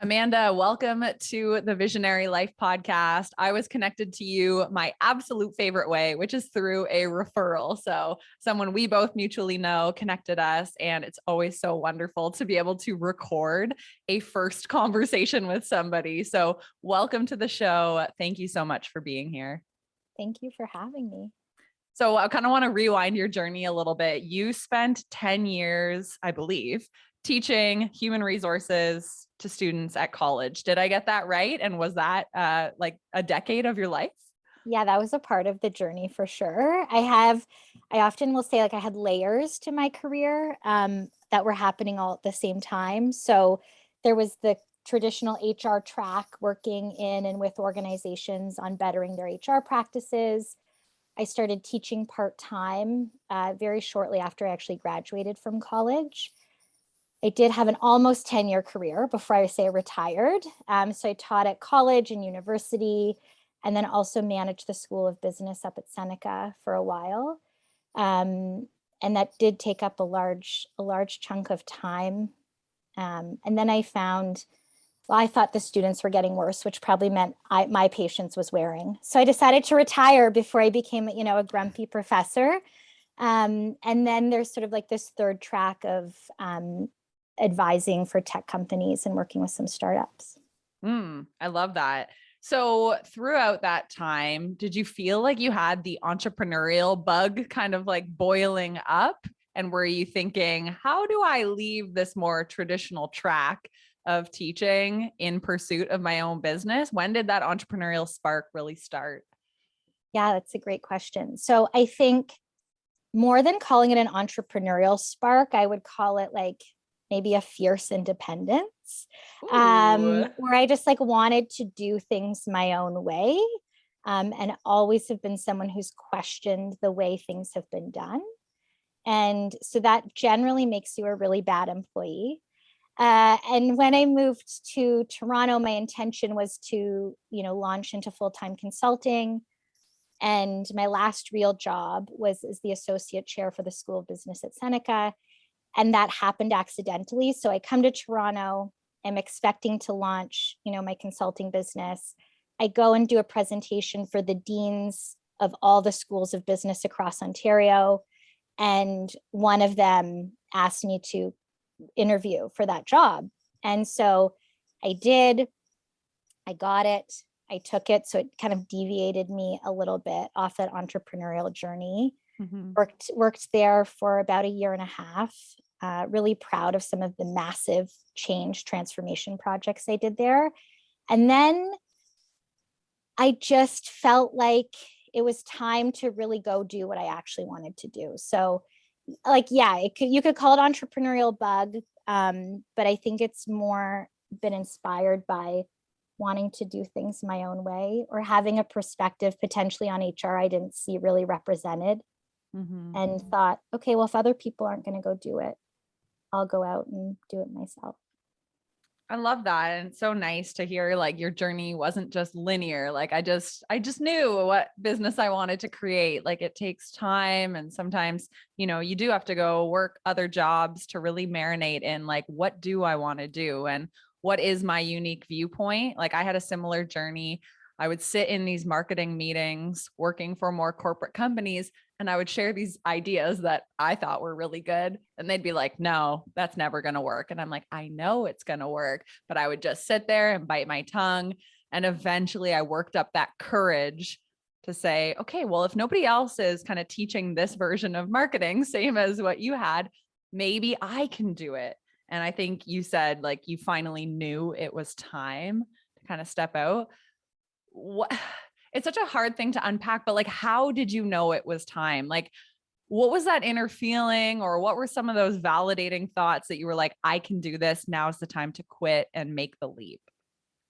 Amanda, welcome to the Visionary Life podcast. I was connected to you my absolute favorite way, which is through a referral. So someone we both mutually know connected us, and it's always so wonderful to be able to record a first conversation with somebody. So welcome to the show. Thank you so much for being here. Thank you for having me. So I kind of want to rewind your journey a little bit. You spent 10 years, I believe, teaching human resources to students at college. Did I get that right? And was that like a decade of your life? Yeah, that was a part of the journey for sure. I often will say like I had layers to my career that were happening all at the same time. So there was the traditional HR track, working in and with organizations on bettering their HR practices. I started teaching part-time very shortly after I actually graduated from college. I did have an almost 10-year career before I say I retired. So I taught at college and university, and then also managed the School of Business up at Seneca for a while. And that did take up a large chunk of time. And then I found, well, I thought the students were getting worse, which probably meant my patience was wearing. So I decided to retire before I became, a grumpy professor. And then there's sort of like this third track of advising for tech companies and working with some startups. I love that. So throughout that time, did you feel like you had the entrepreneurial bug kind of like boiling up? And were you thinking, how do I leave this more traditional track of teaching in pursuit of my own business? When did that entrepreneurial spark really start? Yeah, that's a great question. So I think more than calling it an entrepreneurial spark, I would call it like maybe a fierce independence, where I just like wanted to do things my own way, and always have been someone who's questioned the way things have been done. And so that generally makes you a really bad employee. And when I moved to Toronto, my intention was to, launch into full-time consulting. And my last real job was as the associate chair for the School of Business at Seneca. And that happened accidentally. So I come to Toronto, I'm expecting to launch, my consulting business. I go and do a presentation for the deans of all the schools of business across Ontario. And one of them asked me to interview for that job. And so I did, I got it, I took it. So it kind of deviated me a little bit off that entrepreneurial journey. Mm-hmm. Worked there for about a year and a half. Really proud of some of the massive change transformation projects I did there. And then I just felt like it was time to really go do what I actually wanted to do. So like, yeah, you could call it entrepreneurial bug, but I think it's more been inspired by wanting to do things my own way, or having a perspective potentially on HR I didn't see really represented. Mm-hmm. And thought, okay, well, if other people aren't going to go do it, I'll go out and do it myself. I love that. And it's so nice to hear like your journey wasn't just linear. Like I just knew what business I wanted to create. Like it takes time. And sometimes, you do have to go work other jobs to really marinate in like, what do I want to do? And what is my unique viewpoint? Like I had a similar journey. I would sit in these marketing meetings working for more corporate companies, and I would share these ideas that I thought were really good. And they'd be like, no, that's never going to work. And I'm like, I know it's going to work, but I would just sit there and bite my tongue. And eventually I worked up that courage to say, okay, well, if nobody else is kind of teaching this version of marketing, same as what you had, maybe I can do it. And I think you said like you finally knew it was time to kind of step out. What it's such a hard thing to unpack, but like, how did you know it was time? Like, what was that inner feeling, or what were some of those validating thoughts that you were like, I can do this. Now's the time to quit and make the leap.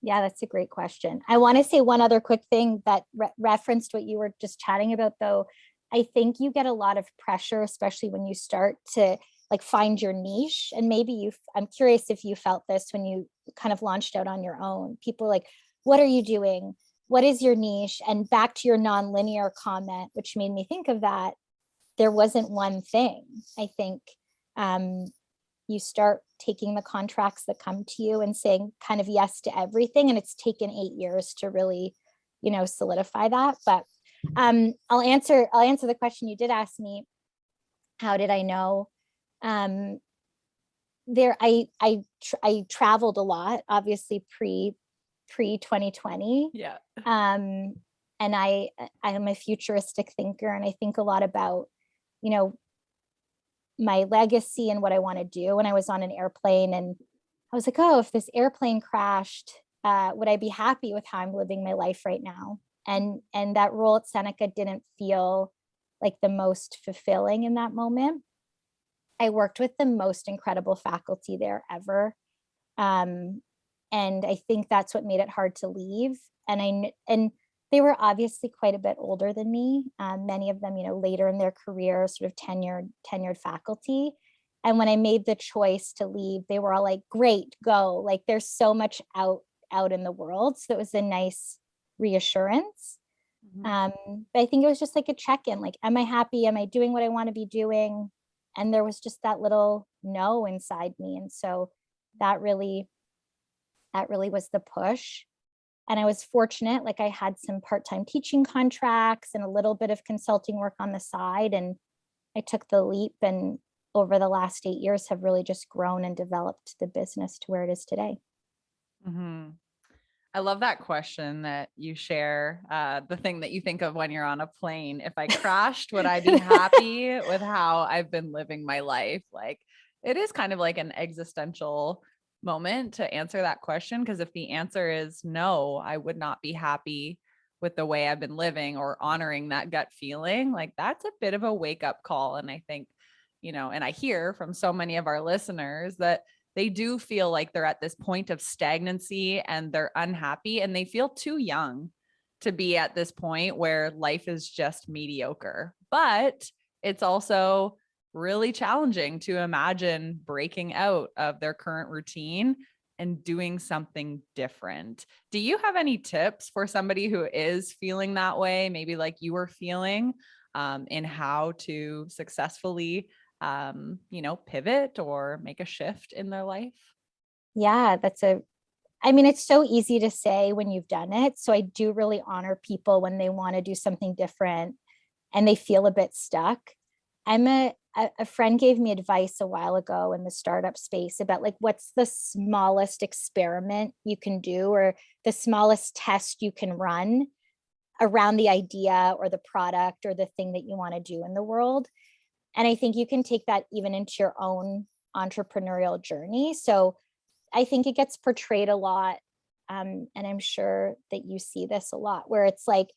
Yeah, that's a great question. I want to say one other quick thing that referenced what you were just chatting about, though. I think you get a lot of pressure, especially when you start to like find your niche. And maybe I'm curious if you felt this when you kind of launched out on your own. People are like, what are you doing? What is your niche? And back to your nonlinear comment, which made me think of that, there wasn't one thing. I think you start taking the contracts that come to you and saying kind of yes to everything. And it's taken 8 years to really, solidify that. But I'll answer the question you did ask me. How did I know? I traveled a lot, obviously pre 2020. Yeah. And I am a futuristic thinker, and I think a lot about, my legacy and what I want to do. When I was on an airplane, and I was like, oh, if this airplane crashed, would I be happy with how I'm living my life right now? And that role at Seneca didn't feel like the most fulfilling in that moment. I worked with the most incredible faculty there ever. And I think that's what made it hard to leave. And they were obviously quite a bit older than me. Many of them, later in their career, sort of tenured faculty. And when I made the choice to leave, they were all like, great, go. Like, there's so much out in the world. So it was a nice reassurance. But I think it was just like a check-in, like, am I happy? Am I doing what I want to be doing? And there was just that little no inside me. And so that really was the push. And I was fortunate, like I had some part-time teaching contracts and a little bit of consulting work on the side. And I took the leap, and over the last 8 years have really just grown and developed the business to where it is today. Mm-hmm. I love that question that you share, the thing that you think of when you're on a plane. If I crashed, would I be happy with how I've been living my life? Like, it is kind of like an existential moment to answer that question, because if the answer is no, I would not be happy with the way I've been living or honoring that gut feeling, like that's a bit of a wake up call. And I think, and I hear from so many of our listeners that they do feel like they're at this point of stagnancy and they're unhappy, and they feel too young to be at this point where life is just mediocre. But it's also really challenging to imagine breaking out of their current routine and doing something different. Do you have any tips for somebody who is feeling that way, maybe like you were feeling, in how to successfully pivot or make a shift in their life? Yeah, it's so easy to say when you've done it. So I do really honor people when they want to do something different and they feel a bit stuck. A friend gave me advice a while ago in the startup space about like, what's the smallest experiment you can do, or the smallest test you can run around the idea or the product or the thing that you want to do in the world. And I think you can take that even into your own entrepreneurial journey. So I think it gets portrayed a lot. And I'm sure that you see this a lot, where it's like,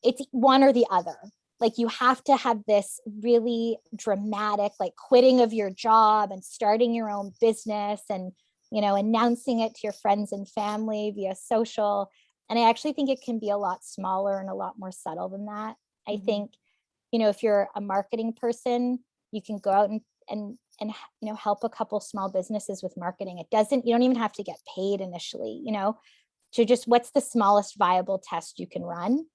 it's one or the other. Like, you have to have this really dramatic, like quitting of your job and starting your own business and, announcing it to your friends and family via social. And I actually think it can be a lot smaller and a lot more subtle than that. I think, if you're a marketing person, you can go out and help a couple small businesses with marketing. You don't even have to get paid initially, to just, what's the smallest viable test you can run.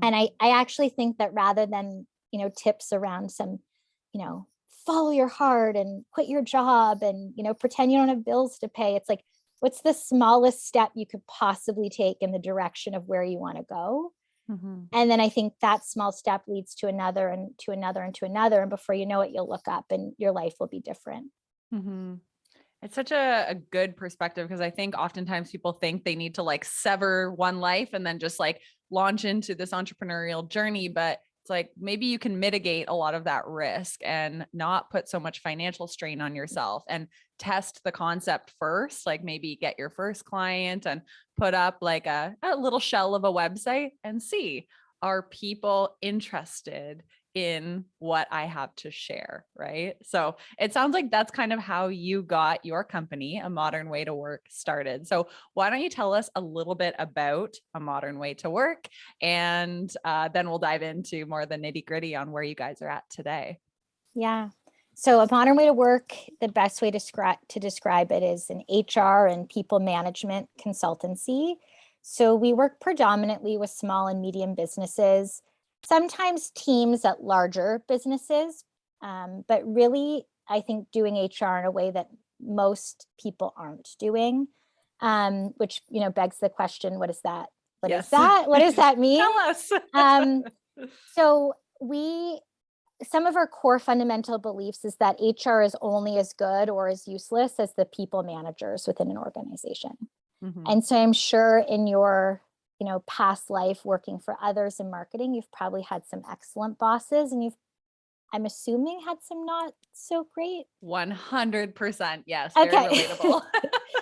And I actually think that rather than, tips around some, follow your heart and quit your job and, pretend you don't have bills to pay, it's like, what's the smallest step you could possibly take in the direction of where you want to go? And then I think that small step leads to another and to another and to another. And before you know it, you'll look up and your life will be different. It's such a good perspective, because I think oftentimes people think they need to like sever one life and then just like launch into this entrepreneurial journey. But it's like, maybe you can mitigate a lot of that risk and not put so much financial strain on yourself and test the concept first. Like, maybe get your first client and put up like a little shell of a website and see, are people interested in what I have to share, right? So it sounds like that's kind of how you got your company, A Modern Way to Work, started. So why don't you tell us a little bit about A Modern Way to Work, and then we'll dive into more of the nitty gritty on where you guys are at today. Yeah. So A Modern Way to Work, the best way to describe it is an HR and people management consultancy. So we work predominantly with small and medium businesses, sometimes teams at larger businesses, but really I think, doing HR in a way that most people aren't doing, which, begs the question, what is that? What is Yes. that? What does that mean? Tell us. So some of our core fundamental beliefs is that HR is only as good or as useless as the people managers within an organization. Mhm. And so I'm sure in your, past life working for others in marketing, you've probably had some excellent bosses, and I'm assuming, had some not so great. 100%. Yes. Very Okay. relatable.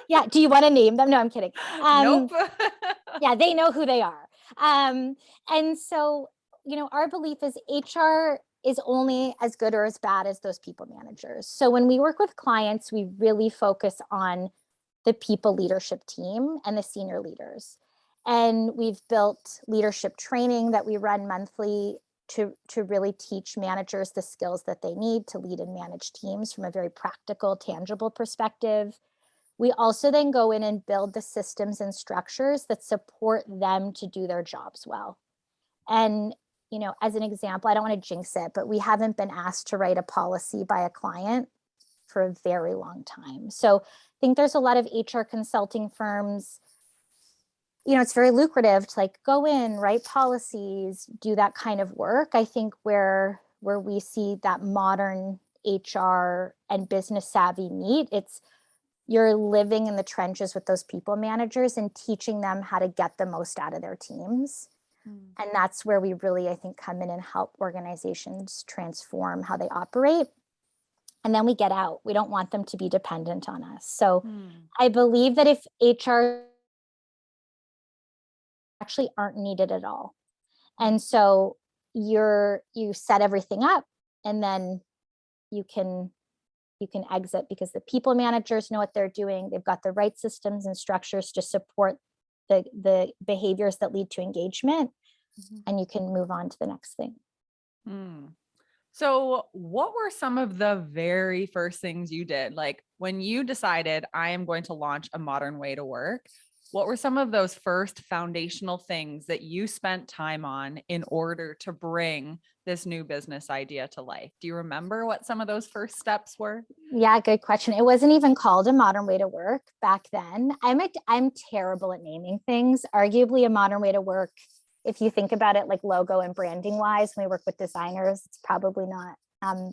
Yeah. Do you want to name them? No, I'm kidding. Nope. Yeah, they know who they are. And so, our belief is HR is only as good or as bad as those people managers. So when we work with clients, we really focus on the people leadership team and the senior leaders. And we've built leadership training that we run monthly to really teach managers the skills that they need to lead and manage teams from a very practical, tangible perspective. We also then go in and build the systems and structures that support them to do their jobs well. And, as an example, I don't want to jinx it, but we haven't been asked to write a policy by a client for a very long time. So I think there's a lot of HR consulting firms, it's very lucrative to go in, write policies, do that kind of work. I think where we see that modern HR and business savvy meet, it's you're living in the trenches with those people managers and teaching them how to get the most out of their teams. And that's where we really, I think, come in and help organizations transform how they operate. And then we get out. We don't want them to be dependent on us. So I believe that if HR actually aren't needed at all. And so you set everything up, and then you can exit because the people managers know what they're doing. They've got the right systems and structures to support the behaviors that lead to engagement, and you can move on to the next thing. So what were some of the very first things you did? Like when you decided I am going to launch a modern way to work, what were some of those first foundational things that you spent time on in order to bring this new business idea to life? Do you remember what some of those first steps were? Yeah, good question. It wasn't even called a modern way to work back then. I'm terrible at naming things. Arguably, a modern way to work, if you think about it like logo and branding wise, when we work with designers, it's probably not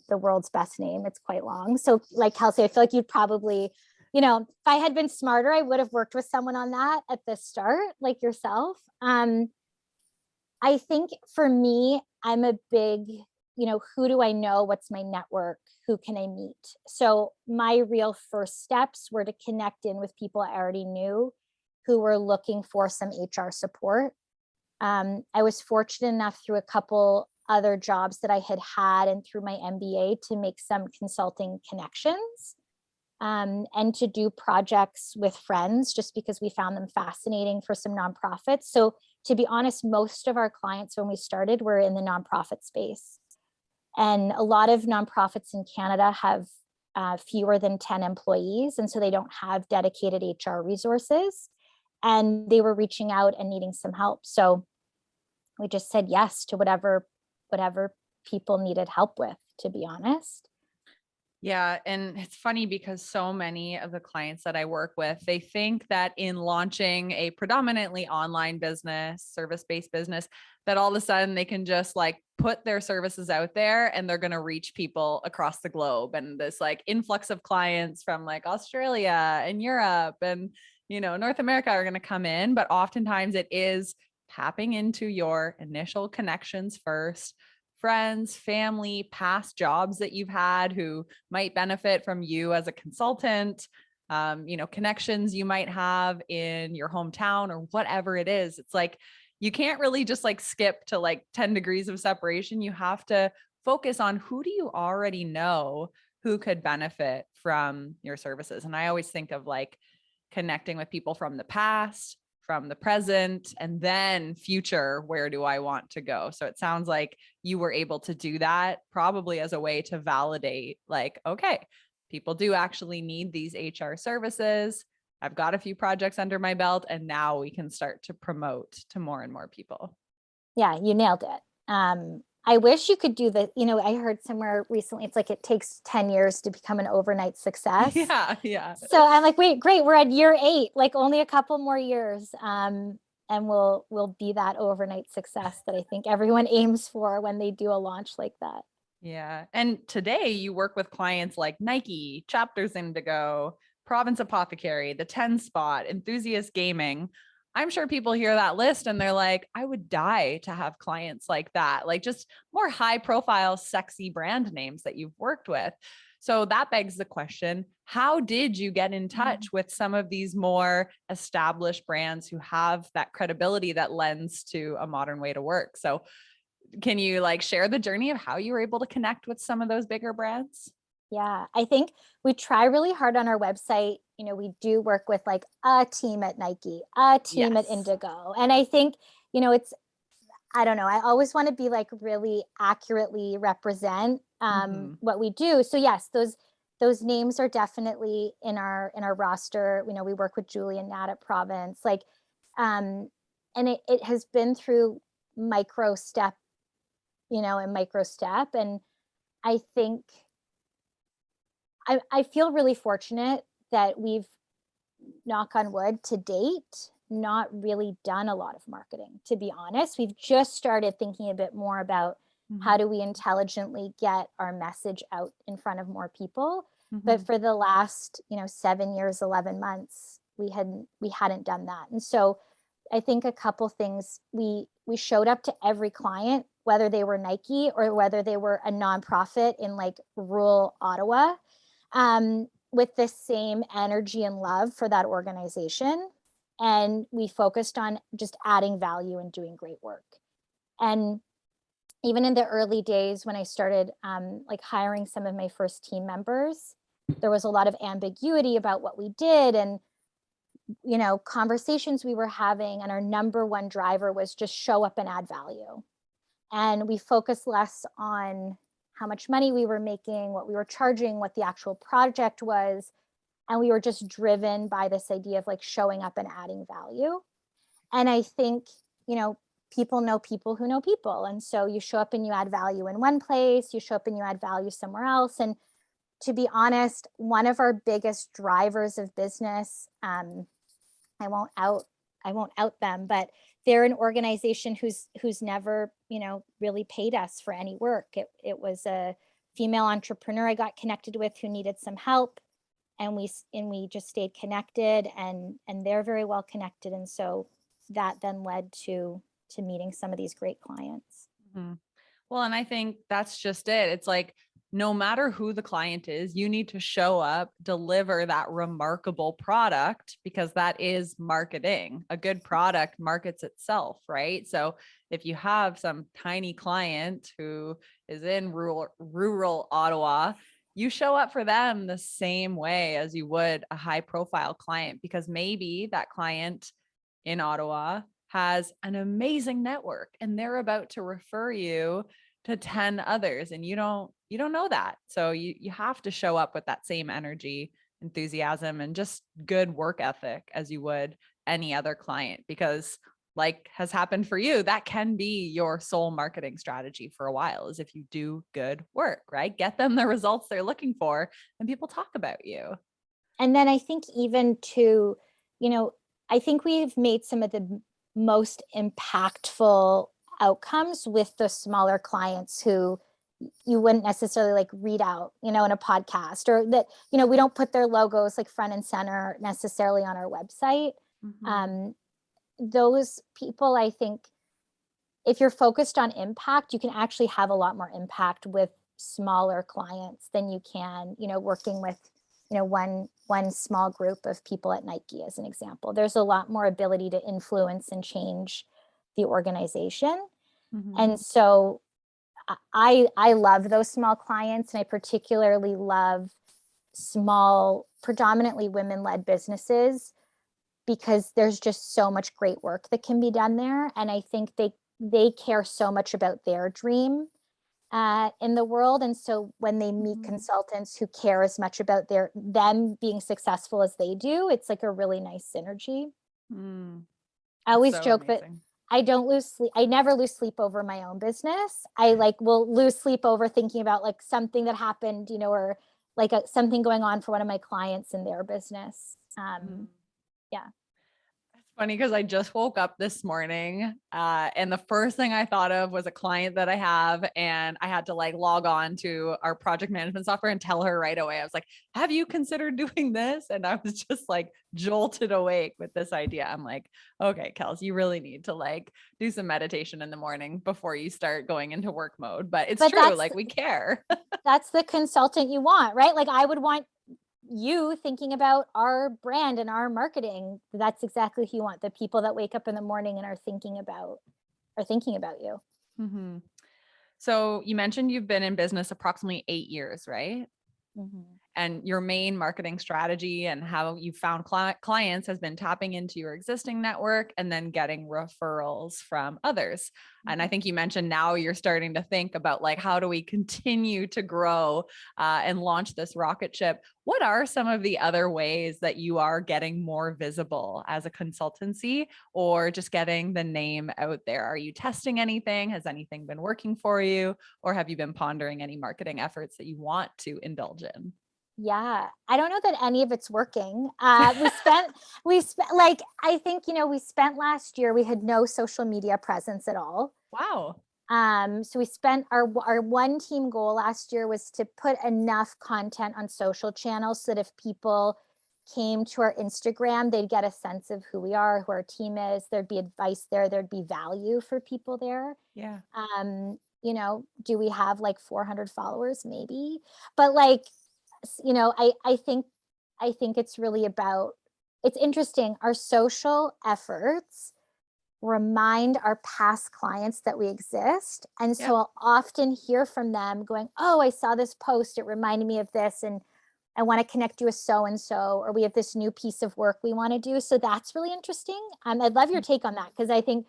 the world's best name. It's quite long. So like Kelsey, I feel like you'd probably, if I had been smarter, I would have worked with someone on that at the start, like yourself. I think for me, I'm a big, who do I know? What's my network? Who can I meet? So my real first steps were to connect in with people I already knew who were looking for some HR support. I was fortunate enough through a couple other jobs that I had and through my MBA to make some consulting connections, and to do projects with friends just because we found them fascinating for some nonprofits. So to be honest, most of our clients when we started were in the nonprofit space. And a lot of nonprofits in Canada have fewer than 10 employees. And so they don't have dedicated HR resources. And they were reaching out and needing some help. So we just said yes to whatever people needed help with, to be honest. Yeah. And it's funny because so many of the clients that I work with, they think that in launching a predominantly online business, service-based business, that all of a sudden they can just like put their services out there and they're going to reach people across the globe. And this like influx of clients from like Australia and Europe and, North America are going to come in. But oftentimes it is tapping into your initial connections first, friends, family, past jobs that you've had who might benefit from you as a consultant, connections you might have in your hometown or whatever it is. It's like, you can't really just like skip to like 10 degrees of separation. You have to focus on who do you already know who could benefit from your services. And I always think of like connecting with people from the past, from the present, and then future, where do I want to go? So it sounds like you were able to do that probably as a way to validate like, okay, people do actually need these HR services. I've got a few projects under my belt, and now we can start to promote to more and more people. Yeah, you nailed it. I wish you could do the, I heard somewhere recently, it's like it takes 10 years to become an overnight success. Yeah, yeah. So I'm like, wait, great, we're at year 8, like only a couple more years. And we'll be that overnight success that I think everyone aims for when they do a launch like that. Yeah. And today you work with clients like Nike, Chapters Indigo, Province Apothecary, the 10 Spot, Enthusiast Gaming. I'm sure people hear that list and they're like, I would die to have clients like that, like just more high profile, sexy brand names that you've worked with. So that begs the question, how did you get in touch with some of these more established brands who have that credibility that lends to a modern way to work? So can you like share the journey of how you were able to connect with some of those bigger brands? Yeah, I think we try really hard on our website. We do work with like a team at Nike, a team at Yes. Indigo. And I think, it's, I don't know, I always want to be like really accurately represent Mm-hmm. what we do. So yes, those names are definitely in our roster. We work with Julie and Nat at Province, like, and it has been through micro step, and micro step. And I think I feel really fortunate that we've, knock on wood, to date, not really done a lot of marketing, to be honest. We've just started thinking a bit more about Mm-hmm. how do we intelligently get our message out in front of more people. Mm-hmm. But for the last, 7 years, 11 months, we hadn't done that. And so I think a couple things, we showed up to every client, whether they were Nike or whether they were a nonprofit in like rural Ottawa, with the same energy and love for that organization. And we focused on just adding value and doing great work. And even in the early days when I started like hiring some of my first team members, there was a lot of ambiguity about what we did, and conversations we were having, and our number one driver was just show up and add value. And we focused less on how much money we were making, what we were charging, what the actual project was. And we were just driven by this idea of like showing up and adding value. And I think, people know people who know people. And so you show up and you add value in one place, you show up and you add value somewhere else. And to be honest, one of our biggest drivers of business, I won't out them, but they're an organization who's never, really paid us for any work. It was a female entrepreneur I got connected with who needed some help, and we just stayed connected, and they're very well connected. And so that then led to meeting some of these great clients. Mm-hmm. Well, and I think that's just it. It's like, no matter who the client is, you need to show up, deliver that remarkable product, because that is marketing. A good product markets itself, right? So if you have some tiny client who is in rural Ottawa, you show up for them the same way as you would a high profile client, because maybe that client in Ottawa has an amazing network and they're about to refer you to 10 others, and you don't know that. So you have to show up with that same energy, enthusiasm, and just good work ethic as you would any other client, because like has happened for you, that can be your sole marketing strategy for a while, is if you do good work, right? Get them the results they're looking for and people talk about you. And then I think even to, I think we've made some of the most impactful outcomes with the smaller clients who you wouldn't necessarily like read out, in a podcast, or that, we don't put their logos like front and center necessarily on our website. Mm-hmm. Um, those people, I think, if you're focused on impact, you can actually have a lot more impact with smaller clients than you can, working with, one small group of people at Nike, as an example. There's a lot more ability to influence and change the organization. Mm-hmm. And so I love those small clients, and I particularly love small, predominantly women-led businesses, because there's just so much great work that can be done there. And I think they care so much about their dream in the world. And so when they meet Mm-hmm. consultants who care as much about them being successful as they do, it's like a really nice synergy. Mm. I That's always so joke that amazing. I don't lose sleep. I never lose sleep over my own business. I like will lose sleep over thinking about like something that happened, or like something going on for one of my clients in their business. Mhm. Yeah. It's funny because I just woke up this morning, and the first thing I thought of was a client that I have, and I had to like log on to our project management software and tell her right away. I was like, "Have you considered doing this?" And I was just like jolted awake with this idea. I'm like, "Okay, Kels, you really need to like do some meditation in the morning before you start going into work mode." But it's But true, like we care. that's the consultant you want, right? Like I would want you thinking about our brand and our marketing. That's exactly who you want. The people that wake up in the morning and are thinking about you. Mhm. So you mentioned you've been in business approximately 8 years, right? Mhm. And your main marketing strategy and how you found clients has been tapping into your existing network and then getting referrals from others. And I Mhm. think you mentioned now you're starting to think about like, how do we continue to grow and launch this rocket ship? What are some of the other ways that you are getting more visible as a consultancy or just getting the name out there? Are you testing anything? Has anything been working for you? Or have you been pondering any marketing efforts that you want to indulge in? Yeah, I don't know that any of it's working. We spent like, I think, we spent last year, we had no social media presence at all. Wow. So we spent our one team goal last year was to put enough content on social channels so that if people came to our Instagram, they'd get a sense of who we are, who our team is. There'd be advice there, there'd be value for people there. Yeah. Do we have like 400 followers? Maybe. But like, I think it's really about, it's interesting. Our social efforts remind our past clients that we exist. And so Yep. I'll often hear from them going, "Oh, I saw this post. It reminded me of this. And I want to connect you with so and so, or we have this new piece of work we want to do." So that's really interesting. I'd love your take on that because I think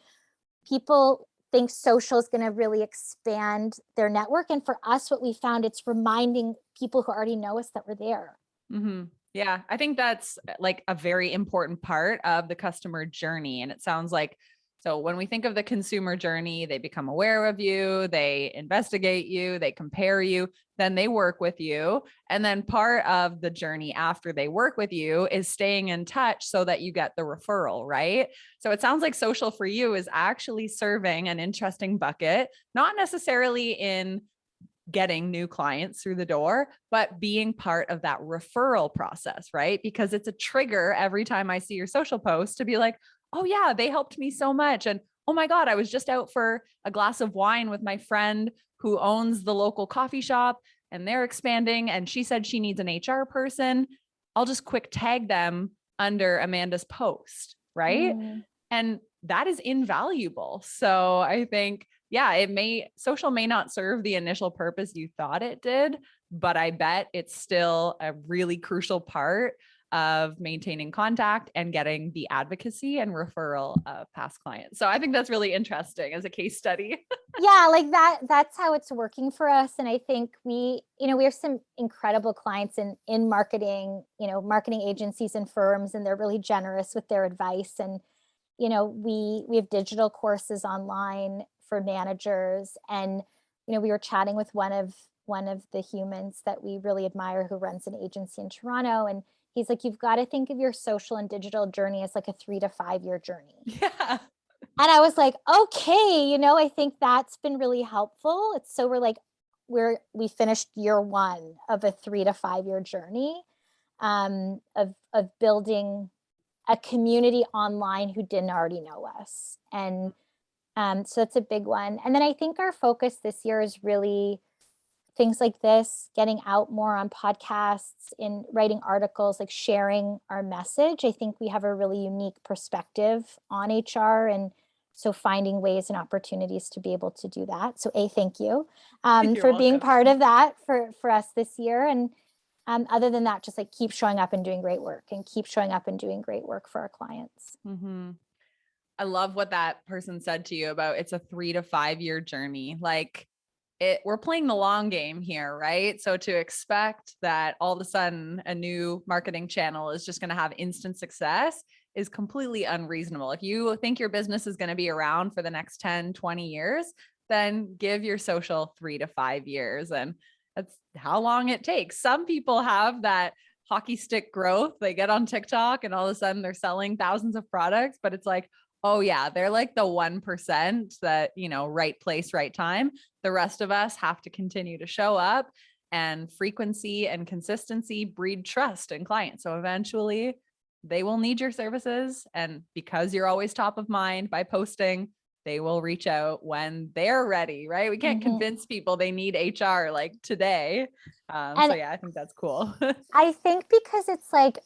people think social is going to really expand their network. And for us, what we found, it's reminding people who already know us that we're there. Hmm. Yeah, I think that's like a very important part of the customer journey. And it sounds like, so when we think of the consumer journey, they become aware of you, they investigate you, they compare you, then they work with you. And then part of the journey after they work with you is staying in touch so that you get the referral, right? So it sounds like social for you is actually serving an interesting bucket, not necessarily in getting new clients through the door, but being part of that referral process, right? Because it's a trigger every time I see your social post to be like, oh, yeah, they helped me so much. And oh my God, I was just out for a glass of wine with my friend who owns the local coffee shop and they're expanding. And she said she needs an HR person. I'll just quick tag them under Amanda's post, right? Mm. And that is invaluable. So I think, yeah, social may not serve the initial purpose you thought it did, but I bet it's still a really crucial part of maintaining contact and getting the advocacy and referral of past clients. So I think that's really interesting as a case study. Yeah, like that's how it's working for us. And I think we have some incredible clients in marketing, marketing agencies and firms, and they're really generous with their advice. And we have digital courses online for managers. And we were chatting with one of the humans that we really admire who runs an agency in Toronto, and he's like, "You've got to think of your social and digital journey as like a 3 to 5 year journey." Yeah. And I was like, "Okay, I think that's been really helpful." It's so we finished year one of a 3 to 5 year journey, of building a community online who didn't already know us. And so that's a big one. And then I think our focus this year is really things like this, getting out more on podcasts, in writing articles, like sharing our message. I think we have a really unique perspective on HR. And so finding ways and opportunities to be able to do that. So thank you You're for being welcome. part of that for us this year. And other than that, just like keep showing up and doing great work, and keep showing up and doing great work for our clients. Mm-hmm. I love what that person said to you about it's a 3 to 5 year journey. Like we're playing the long game here, right? So to expect that all of a sudden a new marketing channel is just going to have instant success is completely unreasonable. If you think your business is going to be around for the next 10, 20 years, then give your social 3 to 5 years. And that's how long it takes. Some people have that hockey stick growth. They get on TikTok and all of a sudden they're selling thousands of products, but it's like, oh yeah, they're like the 1% that, right place, right time. The rest of us have to continue to show up, and frequency and consistency breed trust in clients. So eventually they will need your services. And because you're always top of mind by posting, they will reach out when they're ready, right? We can't convince people they need HR like today. So yeah, I think that's cool. I think because it's like,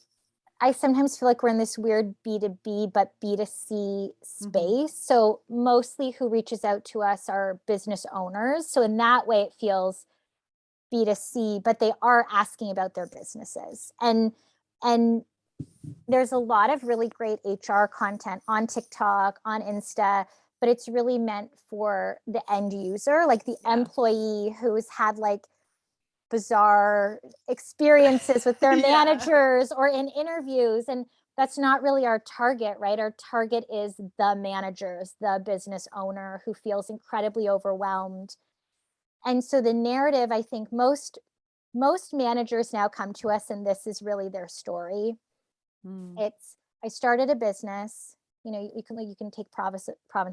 I sometimes feel like we're in this weird B2B, but B2C space. So mostly who reaches out to us are business owners. So in that way, it feels B2C, but they are asking about their businesses. And there's a lot of really great HR content on TikTok, on Insta, but it's really meant for the end user, like the employee who's had like bizarre experiences with their managers or in interviews. And that's not really our target, right? Our target is the managers, the business owner who feels incredibly overwhelmed. And so the narrative, I think most managers now come to us and this is really their story. It's, I started a business, you can take Province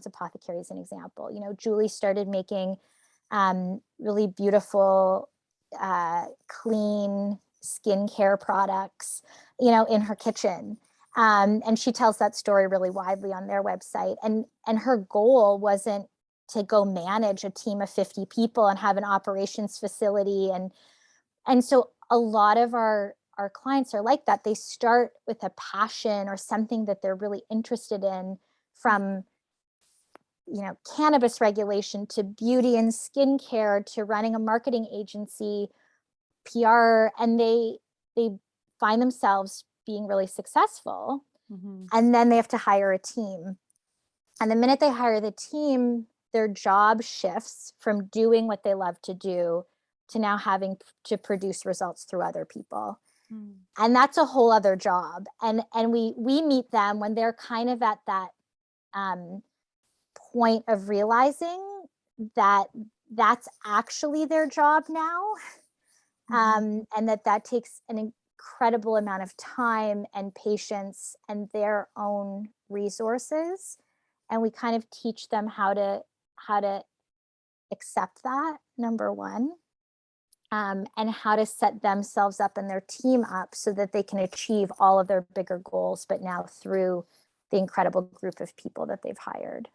Apothecary as an example. Julie started making really beautiful clean skincare products, in her kitchen. And she tells that story really widely on their website. And her goal wasn't to go manage a team of 50 people and have an operations facility. And so a lot of our clients are like that. They start with a passion or something that they're really interested in, from cannabis regulation to beauty and skincare to running a marketing agency, PR, and they find themselves being really successful. And then they have to hire a team. And the minute they hire the team, their job shifts from doing what they love to do to now having to produce results through other people. And that's a whole other job. And we meet them when they're kind of at that point of realizing that that's actually their job now. And that takes an incredible amount of time and patience and their own resources. And we kind of teach them how to accept that, number one, and how to set themselves up and their team up so that they can achieve all of their bigger goals, but now through the incredible group of people that they've hired.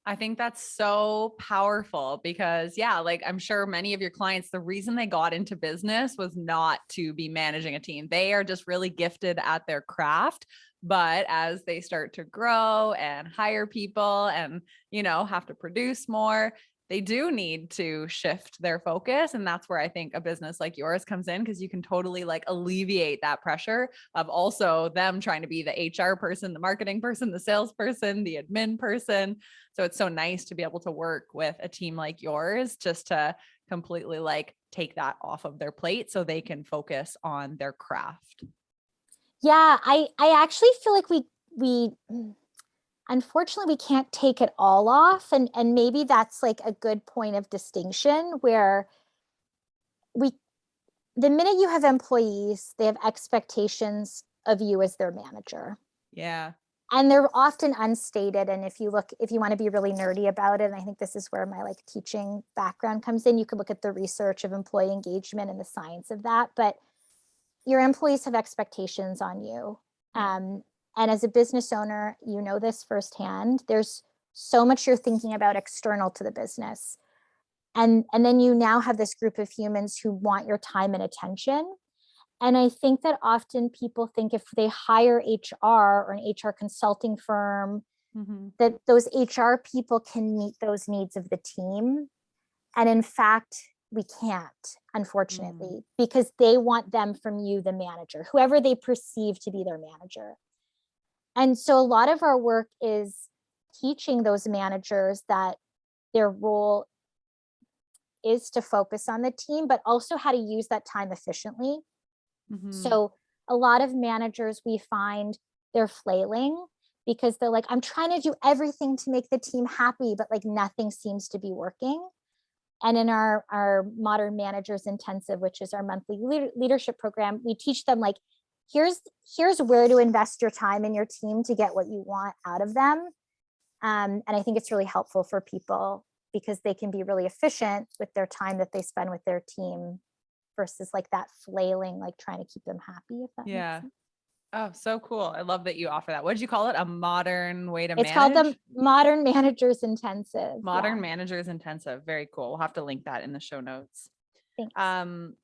I think that's so powerful because like I'm sure many of your clients, the reason they got into business was not to be managing a team. They are just really gifted at their craft. But as they start to grow and hire people and, have to produce more, they do need to shift their focus. And that's where I think a business like yours comes in, because you can totally like alleviate that pressure of also them trying to be the HR person, the marketing person, the salesperson, the admin person. So it's so nice to be able to work with a team like yours just to completely like take that off of their plate so they can focus on their craft. Yeah, I actually feel like we unfortunately we can't take it all off, and maybe that's like a good point of distinction, where the minute you have employees, they have expectations of you as their manager. Yeah. And they're often unstated. And if you want to be really nerdy about it, and I think this is where my like teaching background comes in, you could look at the research of employee engagement and the science of that. But your employees have expectations on you. And as a business owner, this firsthand. There's so much you're thinking about external to the business. And then you now have this group of humans who want your time and attention. And I think that often people think if they hire HR or an HR consulting firm, that those HR people can meet those needs of the team. And in fact, we can't, unfortunately, because they want them from you, the manager, whoever they perceive to be their manager. And so a lot of our work is teaching those managers that their role is to focus on the team, but also how to use that time efficiently. So a lot of managers we find they're flailing because they're like, I'm trying to do everything to make the team happy, but like nothing seems to be working. And in our Modern Managers Intensive, which is our monthly leadership program, we teach them like, here's where to invest your time in your team to get what you want out of them. And I think it's really helpful for people because they can be really efficient with their time that they spend with their team versus like that flailing, like trying to keep them happy, if that makes sense. Oh, so cool. I love that you offer that. What did you call it? A modern way to It's called the manage? Modern Managers Intensive. Modern Managers Intensive. Very cool. We'll have to link that in the show notes. Thanks.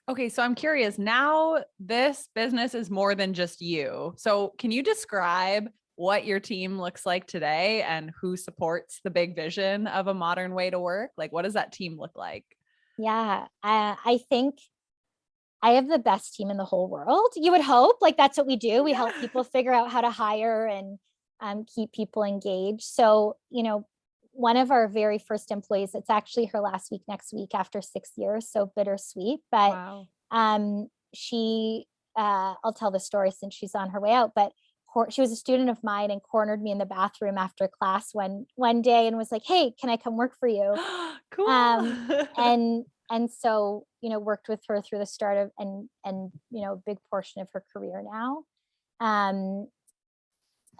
Okay, so I'm curious now, this business is more than just you. So can you describe what your team looks like today and who supports the big vision of a modern way to work? Like, what does that team look like? Yeah, I think I have the best team in the whole world. You would hope, like that's what we do. We help people figure out how to hire and keep people engaged. So, one of our very first employees, it's actually her last week next week after 6 years. So bittersweet, but Wow. she, I'll tell the story since she's on her way out, but she was a student of mine and cornered me in the bathroom after class one day and was like, hey, can I come work for you? Cool. And so, worked with her through the start of, and a big portion of her career now.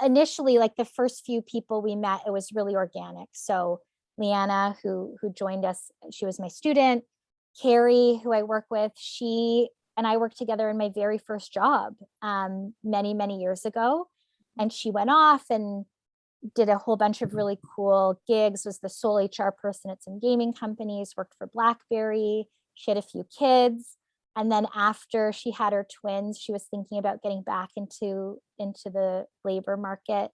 Initially, like the first few people we met, it was really organic. So Leanna, who joined us, she was my student. Carrie, who I work with, she and I worked together in my very first job many, many years ago. And she went off and did a whole bunch of really cool gigs, was the sole HR person at some gaming companies, worked for BlackBerry. She had a few kids. And then after she had her twins, she was thinking about getting back into the labor market.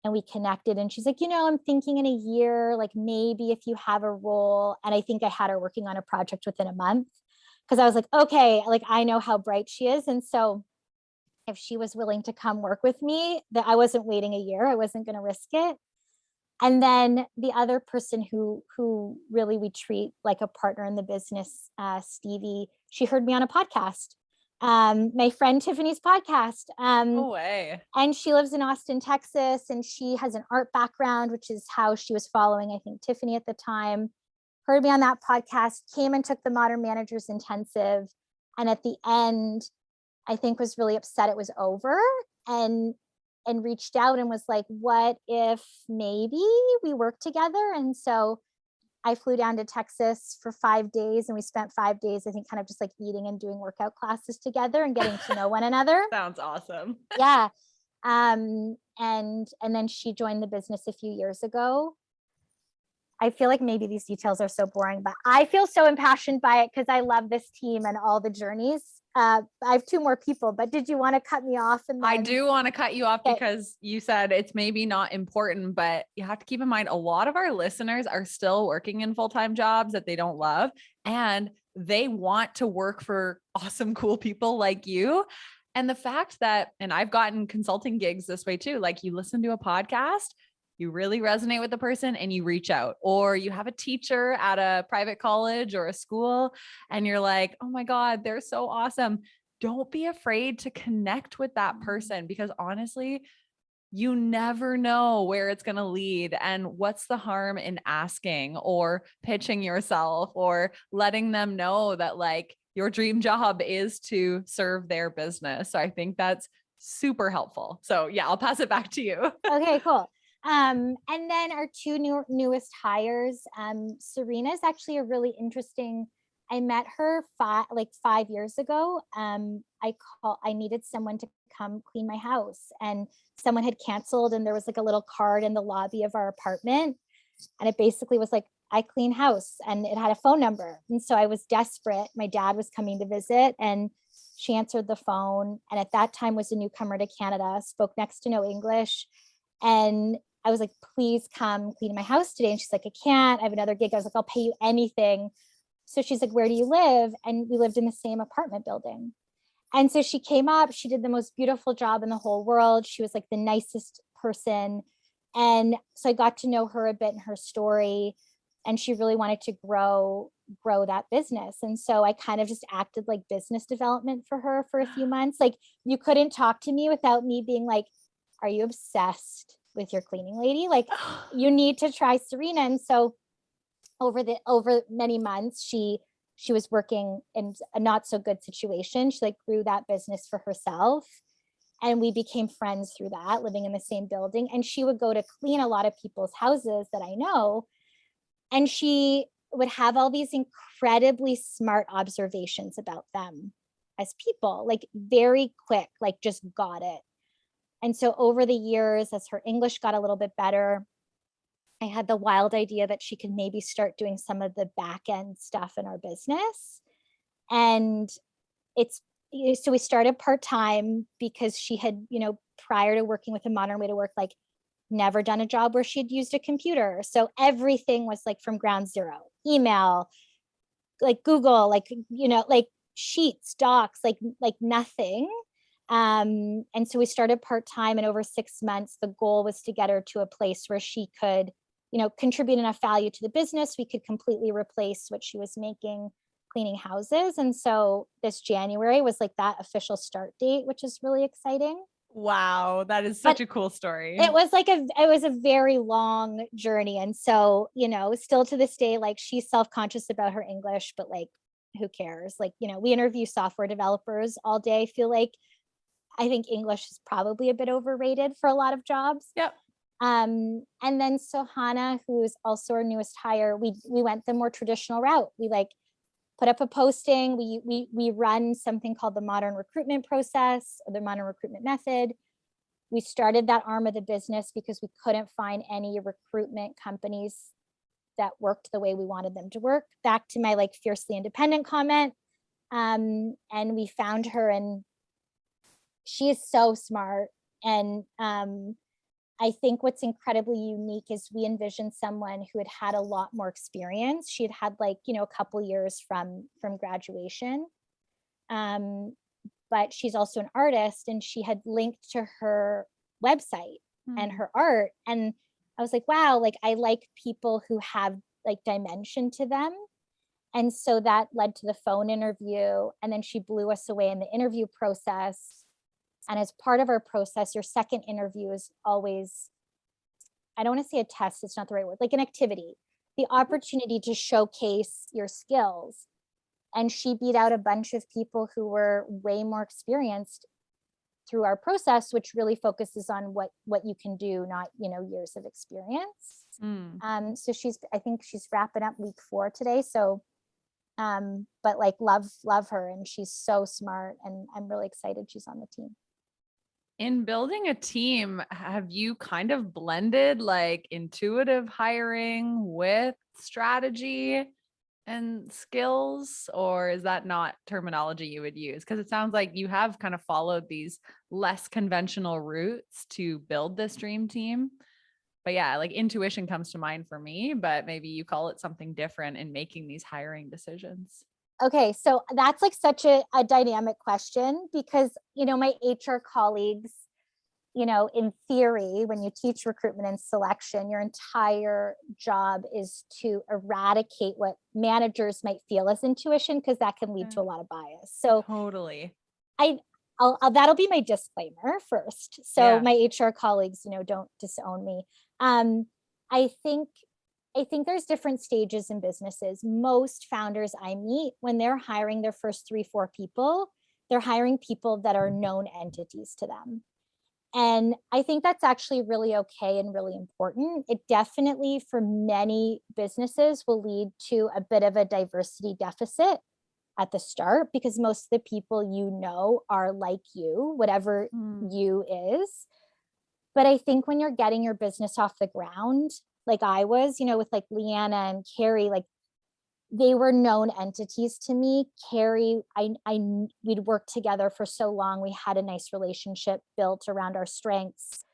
And we connected and she's like, I'm thinking in a year, like maybe if you have a role. And I think I had her working on a project within a month because I was like, okay, like I know how bright she is. And so if she was willing to come work with me, that I wasn't waiting a year, I wasn't going to risk it. And then the other person who really we treat like a partner in the business, Stevie, she heard me on a podcast, my friend Tiffany's podcast. No way. And she lives in Austin, Texas, and she has an art background, which is how she was following, I think, Tiffany at the time. Heard me on that podcast, came and took the Modern Managers Intensive. And at the end, I think was really upset it was over and reached out and was like, what if maybe we work together? And so I flew down to Texas for 5 days and we spent 5 days, I think, kind of just like eating and doing workout classes together and getting to know one another. Sounds awesome. Yeah. And then she joined the business a few years ago. I feel like maybe these details are so boring, but I feel so impassioned by it because I love this team and all the journeys. I have 2 more people, but did you want to cut me off? And then... I do want to cut you off because you said it's maybe not important, but you have to keep in mind a lot of our listeners are still working in full-time jobs that they don't love, and they want to work for awesome, cool people like you. And the fact that, and I've gotten consulting gigs this way too, like you listen to a podcast, you really resonate with the person and you reach out, or you have a teacher at a private college or a school and you're like, oh my God, they're so awesome. Don't be afraid to connect with that person because honestly, you never know where it's going to lead. And what's the harm in asking or pitching yourself or letting them know that like your dream job is to serve their business. So I think that's super helpful. So yeah, I'll pass it back to you. Okay, cool. And then our 2 newest hires, Serena is actually a really interesting, I met her 5 years ago. I needed someone to come clean my house and someone had canceled and there was like a little card in the lobby of our apartment. And it basically was like, I clean house, and it had a phone number. And so I was desperate. My dad was coming to visit and she answered the phone. And at that time was a newcomer to Canada, spoke next to no English. And I was like, please come clean my house today. And she's like, I can't, I have another gig. I was like, I'll pay you anything. So she's like, where do you live? And we lived in the same apartment building. And so she came up, she did the most beautiful job in the whole world. She was like the nicest person. And so I got to know her a bit and her story. And she really wanted to grow that business. And so I kind of just acted like business development for her for a few months. Like you couldn't talk to me without me being like, are you obsessed with your cleaning lady? Like, you need to try Serena. And so over many months, she was working in a not so good situation. She like grew that business for herself. And we became friends through that, living in the same building. And she would go to clean a lot of people's houses that I know. And she would have all these incredibly smart observations about them as people, like very quick, like just got it. And so over the years, as her English got a little bit better, I had the wild idea that she could maybe start doing some of the back end stuff in our business. And so we started part-time because she had, prior to working with a Modern Way to Work, like never done a job where she'd used a computer. So everything was like from ground zero, email, like Google, like, like sheets, docs, like nothing. And so we started part-time, and over 6 months, the goal was to get her to a place where she could, contribute enough value to the business. We could completely replace what she was making cleaning houses. And so this January was like that official start date, which is really exciting. Wow, that is such a cool story. It was a very long journey. And so, still to this day, like she's self-conscious about her English, but like, who cares? Like, we interview software developers all day. I think English is probably a bit overrated for a lot of jobs. Yep. And then Sohana, who is also our newest hire, we went the more traditional route. We like put up a posting. We run something called the modern recruitment process, or the modern recruitment method. We started that arm of the business because we couldn't find any recruitment companies that worked the way we wanted them to work. Back to my like fiercely independent comment. And we found her, and she is so smart. And I think what's incredibly unique is we envisioned someone who had a lot more experience. She had like, a couple years from graduation. But she's also an artist, and she had linked to her website and her art. And I was like, wow, like I like people who have like dimension to them. And so that led to the phone interview. And then she blew us away in the interview process. And as part of our process, your second interview is always, I don't want to say a test, it's not the right word, like an activity, the opportunity to showcase your skills. And she beat out a bunch of people who were way more experienced through our process, which really focuses on what you can do, not, years of experience. So I think she's wrapping up week 4 today. So, but like love her, and she's so smart, and I'm really excited she's on the team. In building a team, have you kind of blended like intuitive hiring with strategy and skills, or is that not terminology you would use? Because it sounds like you have kind of followed these less conventional routes to build this dream team. But yeah, like intuition comes to mind for me, but maybe you call it something different in making these hiring decisions. Okay, so that's like such a dynamic question, because, my HR colleagues, in theory, when you teach recruitment and selection, your entire job is to eradicate what managers might feel as intuition, because that can lead to a lot of bias. So totally. That'll be my disclaimer first. So my HR colleagues, don't disown me. I think there's different stages in businesses. Most founders I meet, when they're hiring their first 3-4 people, they're hiring people that are known entities to them. And I think that's actually really okay and really important. It definitely, for many businesses, will lead to a bit of a diversity deficit at the start, because most of the people are like you, whatever you is. But I think when you're getting your business off the ground, like I was, with like Leanna and Carrie, like they were known entities to me. Carrie, we'd worked together for so long. We had a nice relationship built around our strengths.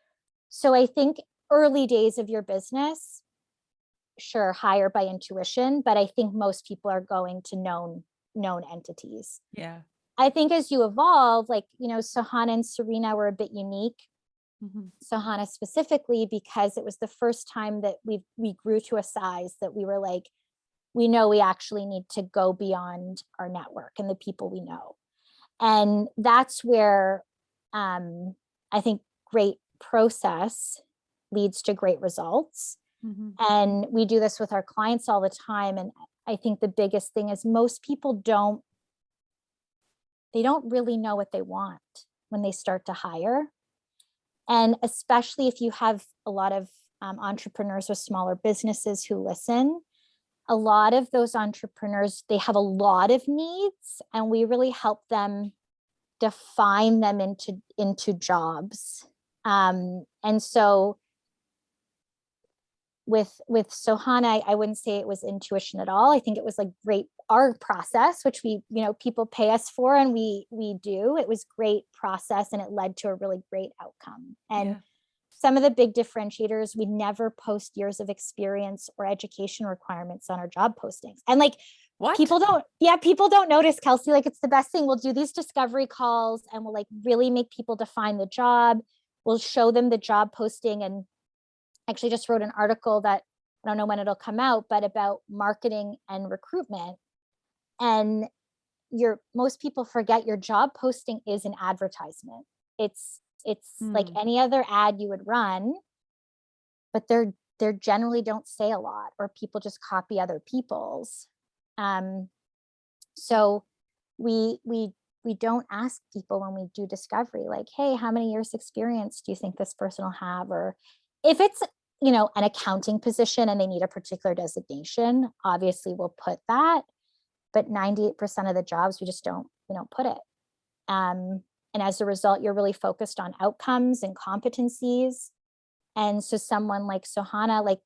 So I think early days of your business, sure, hire by intuition, but I think most people are going to known entities. Yeah. I think as you evolve, like, Sohana and Serena were a bit unique. Sohana specifically, because it was the first time that we grew to a size that we were like, we know we actually need to go beyond our network and the people we know. And that's where I think great process leads to great results. Mhm. And we do this with our clients all the time. And I think the biggest thing is most people don't really know what they want when they start to hire. And especially if you have a lot of entrepreneurs with smaller businesses who listen, a lot of those entrepreneurs, they have a lot of needs, and we really help them define them into jobs. And so with Sohana, I wouldn't say it was intuition at all. I think it was like great our process, which we, people pay us for, and we do. It was great process, and it led to a really great outcome. And Yeah. some of the big differentiators, we never post years of experience or education requirements on our job postings. And like What? people don't notice, Kelsey. Like, it's the best thing. We'll do these discovery calls, and we'll like really make people define the job. We'll show them the job posting. And actually just wrote an article that I don't know when it'll come out, but about marketing and recruitment. And most people forget your job posting is an advertisement. It's like any other ad you would run, but they're generally don't say a lot, or people just copy other people's. So we don't ask people when we do discovery, like, hey, how many years experience do you think this person will have? Or if it's, an accounting position and they need a particular designation, obviously we'll put that. But 98% of the jobs, we don't put it. And as a result, you're really focused on outcomes and competencies. And so someone like Sohana, like,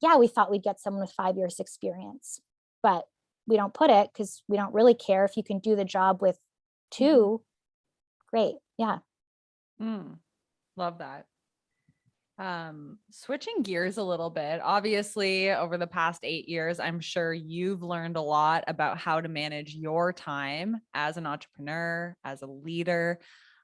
yeah, we thought we'd get someone with 5 years experience, but we don't put it because we don't really care. If you can do the job with 2, great. Yeah. Love that. Switching gears a little bit, obviously over the past 8 years, I'm sure you've learned a lot about how to manage your time as an entrepreneur, as a leader.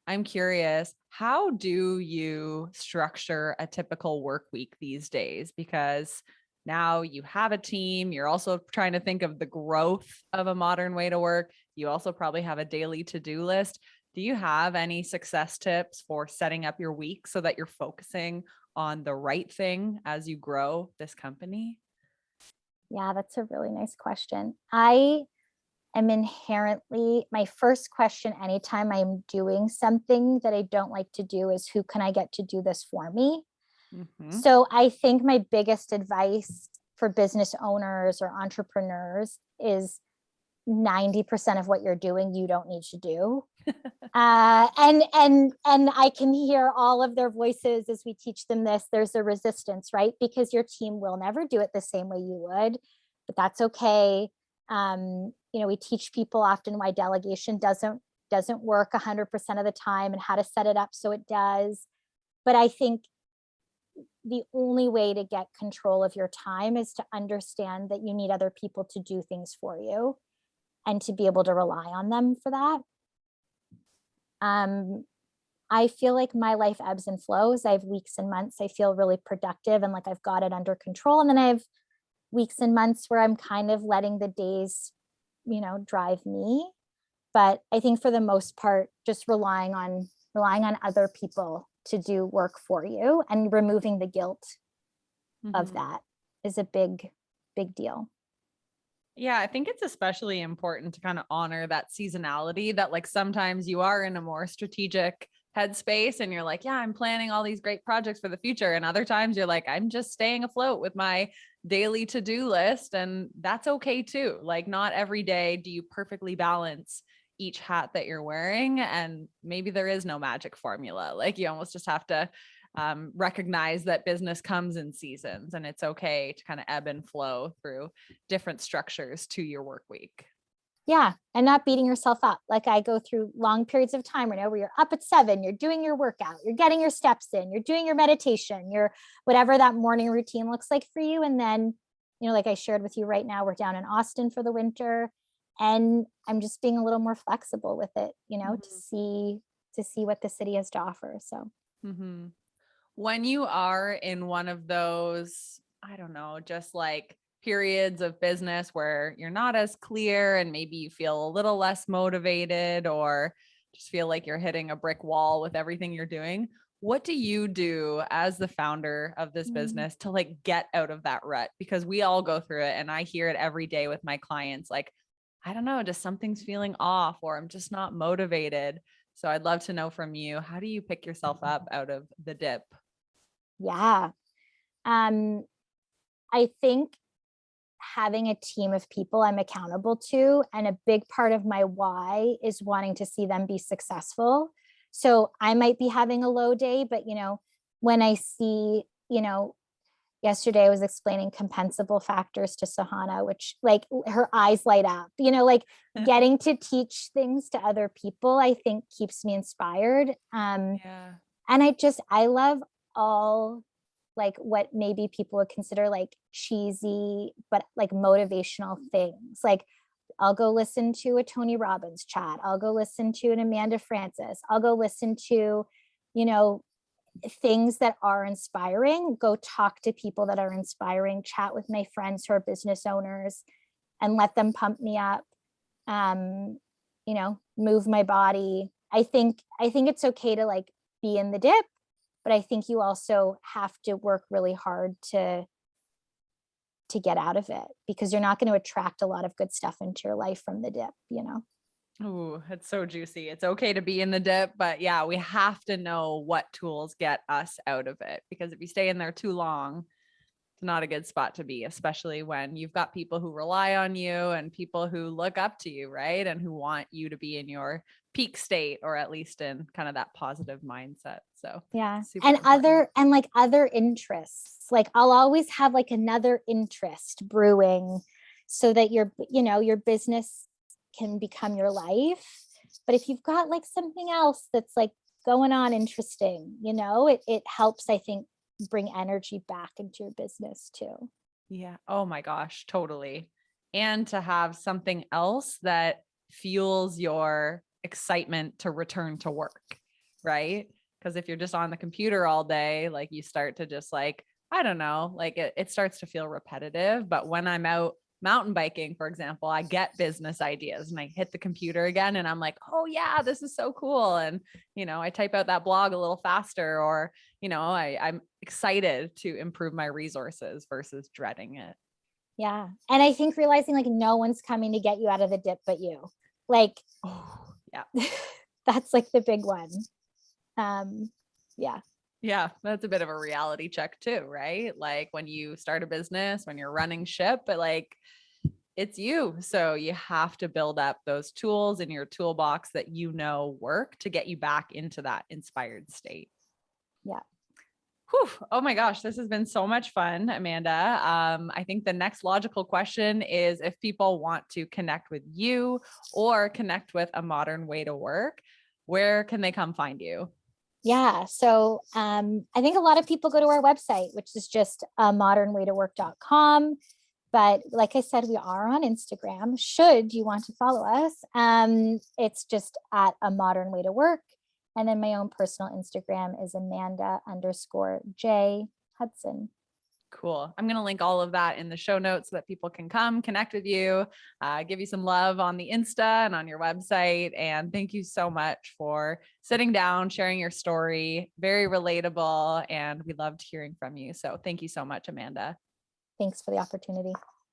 I'm curious, how do you structure a typical work week these days? Because now you have a team, you're also trying to think of the growth of a modern way to work. You also probably have a daily to-do list. Do you have any success tips for setting up your week so that you're focusing on the right thing as you grow this company? Yeah, that's a really nice question. I am inherently, my first question anytime I'm doing something that I don't like to do is, who can I get to do this for me? So I think my biggest advice for business owners or entrepreneurs is 90% of what you're doing, you don't need to do. And I can hear all of their voices as we teach them this. There's a resistance, right? Because your team will never do it the same way you would, but that's okay. We teach people often why delegation doesn't work 100% of the time, and how to set it up so it does. But I think the only way to get control of your time is to understand that you need other people to do things for you, and to be able to rely on them for that. I feel like my life ebbs and flows. I have weeks and months I feel really productive and like I've got it under control. And then I have weeks and months where I'm kind of letting the days, drive me. But I think for the most part, just relying on other people to do work for you, and removing the guilt of that is a big, big deal. Yeah, I think it's especially important to kind of honor that seasonality, that like sometimes you are in a more strategic headspace and you're like, yeah, I'm planning all these great projects for the future. And other times you're like, I'm just staying afloat with my daily to-do list. And that's okay too. Like, not every day do you perfectly balance each hat that you're wearing. And maybe there is no magic formula. Like, you almost just have to recognize that business comes in seasons, and it's okay to kind of ebb and flow through different structures to your work week. Yeah. And not beating yourself up. Like, I go through long periods of time where you're up at 7, you're doing your workout, you're getting your steps in, you're doing your meditation, your whatever that morning routine looks like for you. And then, like I shared with you right now, we're down in Austin for the winter, and I'm just being a little more flexible with it, to see what the city has to offer. So when you are in one of those, I don't know, just like periods of business where you're not as clear and maybe you feel a little less motivated, or just feel like you're hitting a brick wall with everything you're doing, what do you do as the founder of this business to like get out of that rut? Because we all go through it and I hear it every day with my clients. Like, I don't know, just something's feeling off or I'm just not motivated. So I'd love to know from you, how do you pick yourself up out of the dip? Yeah. Um, I think having a team of people I'm accountable to, and a big part of my why is wanting to see them be successful. So I might be having a low day, but when I see, yesterday I was explaining compensable factors to Sahana, which like her eyes light up, like getting to teach things to other people, I think keeps me inspired. Yeah. And I love all like what maybe people would consider like cheesy, but like motivational things. Like I'll go listen to a Tony Robbins chat. I'll go listen to an Amanda Francis. I'll go listen to, you know, things that are inspiring, go talk to people that are inspiring, chat with my friends who are business owners and let them pump me up. Um, move my body. I think it's okay to like be in the dip, but I think you also have to work really hard to get out of it, because you're not going to attract a lot of good stuff into your life from the dip. Ooh, it's so juicy. It's okay to be in the dip, but yeah, we have to know what tools get us out of it, because if you stay in there too long, it's not a good spot to be, especially when you've got people who rely on you and people who look up to you, right? And who want you to be in your peak state, or at least in kind of that positive mindset. So Yeah. super important. Like other interests. Like I'll always have like another interest brewing so that your business can become your life. But if you've got like something else that's like going on interesting, it helps, I think, bring energy back into your business too. Yeah. Oh my gosh, totally. And to have something else that fuels your excitement to return to work, right? Because if you're just on the computer all day, like you start to just like, I don't know, like it starts to feel repetitive. But when I'm out mountain biking, for example, I get business ideas and I hit the computer again and I'm like, oh yeah, this is so cool. And, I type out that blog a little faster, or, I'm excited to improve my resources versus dreading it. Yeah. And I think realizing like no one's coming to get you out of the dip but you. Like Oh, yeah. that's like the big one. Um, yeah. Yeah, that's a bit of a reality check too, right? Like when you start a business, when you're running ship, but like it's you. So you have to build up those tools in your toolbox that work to get you back into that inspired state. Yeah. Whew. Oh my gosh, this has been so much fun, Amanda. I think the next logical question is, if people want to connect with you or connect with A Modern Way to Work, where can they come find you? Yeah. So I think a lot of people go to our website, which is just modernwaytowork.com. But like I said, we are on Instagram. Should you want to follow us, it's just at A Modern Way to Work. And then my own personal Instagram is Amanda_J Hudson. Cool. I'm going to link all of that in the show notes so that people can come connect with you, give you some love on the Insta and on your website. And thank you so much for sitting down, sharing your story. Very relatable. And we loved hearing from you. So thank you so much, Amanda. Thanks for the opportunity.